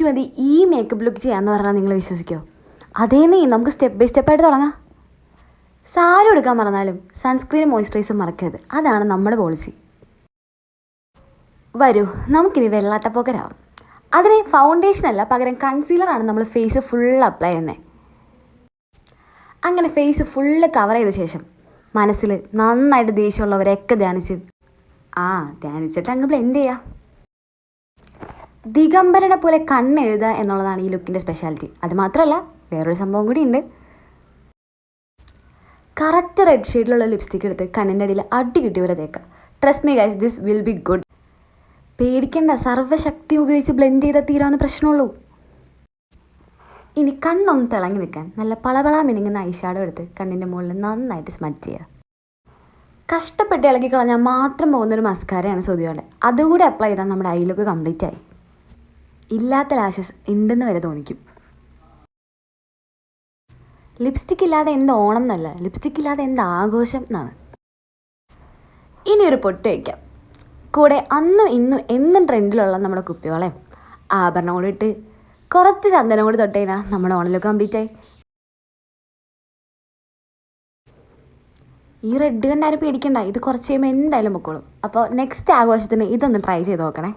മതി ഈ makeup look ചെയ്യാമെന്ന് പറഞ്ഞാൽ നിങ്ങൾ വിശ്വസിക്കുമോ? അതേന്നേ, നമുക്ക് സ്റ്റെപ്പ് ബൈ സ്റ്റെപ്പായിട്ട് തുടങ്ങാം. സാരി എടുക്കാൻ മറന്നാലും സൺസ്ക്രീനും മോയ്സ്ചറൈസറും മറക്കരുത്. അതാണ് നമ്മുടെ പോളിസി. വരൂ, നമുക്കിനി വെള്ളാട്ടപ്പോക്കരാവാം. അതിന് ഫൗണ്ടേഷനല്ല, പകരം കൺസീലറാണ് നമ്മൾ ഫേസ് ഫുൾ അപ്ലൈ ചെയ്യുന്നത്. അങ്ങനെ ഫേസ് ഫുള്ള് കവർ ചെയ്ത ശേഷം മനസ്സിൽ നന്നായിട്ട് ദേഷ്യമുള്ളവരെയൊക്കെ ധ്യാനിച്ചിട്ട് അങ്ങ് ബ്ലെൻഡ് ചെയ്യുക. ദിഗംബരനെ പോലെ കണ്ണെഴുതുക എന്നുള്ളതാണ് ഈ ലുക്കിൻ്റെ സ്പെഷ്യാലിറ്റി. അതുമാത്രമല്ല, വേറൊരു സംഭവം കൂടി ഉണ്ട്. കറക്റ്റ് റെഡ് ഷെയ്ഡിലുള്ള ലിപ്സ്റ്റിക് എടുത്ത് കണ്ണിൻ്റെ അടിയിൽ അടി കിട്ടിയ പോലെ തേക്കുക. Trust me guys, this will be good. പേടിക്കേണ്ട, സർവ്വശക്തി ഉപയോഗിച്ച് ബ്ലെൻഡ് ചെയ്താൽ തീരാവുന്ന പ്രശ്നമുള്ളൂ. ഇനി കണ്ണൊന്ന് തിളങ്ങി നിൽക്കാൻ നല്ല പളപള മിനുങ്ങുന്ന ഐഷാഡോ എടുത്ത് കണ്ണിൻ്റെ മുകളിൽ നന്നായിട്ട് സ്മച്ച് ചെയ്യുക. കഷ്ടപ്പെട്ട് ഇളക്കി കളഞ്ഞാൽ മാത്രം പോകുന്നൊരു മസ്കാരയാണ് സുതിയോടെ. അതുകൂടി അപ്ലൈ ചെയ്താൽ നമ്മുടെ ഐ ലുക്ക് കംപ്ലീറ്റ് ആയി. ഇല്ലാത്ത ലാഷസ് ഉണ്ടെന്ന് വരെ തോന്നിക്കും. ലിപ്സ്റ്റിക് ഇല്ലാതെ എന്ത് ഓണം എന്നല്ല, ലിപ്സ്റ്റിക് ഇല്ലാതെ എന്ത് ആഘോഷം എന്നാണ്. ഇനി ഒരു പൊട്ട് വയ്ക്കാം. കൂടെ അന്നും ഇന്നും എന്നും ട്രെൻഡിലുള്ള നമ്മുടെ കുപ്പിവളയും ആഭരണം കൂടി ഇട്ട് കുറച്ച് ചന്ദനം കൂടി തൊട്ട് കഴിഞ്ഞാൽ നമ്മുടെ ഓണം ലുക്ക് കംപ്ലീറ്റ് ആയി. ഈ റെഡ് കണ്ടാരും പേടിക്കണ്ട, ഇത് കുറച്ച് കഴിയുമ്പോൾ എന്തായാലും പൊക്കോളും. അപ്പോൾ നെക്സ്റ്റ് ആഘോഷത്തിന് ഇതൊന്ന് ട്രൈ ചെയ്ത് നോക്കണേ.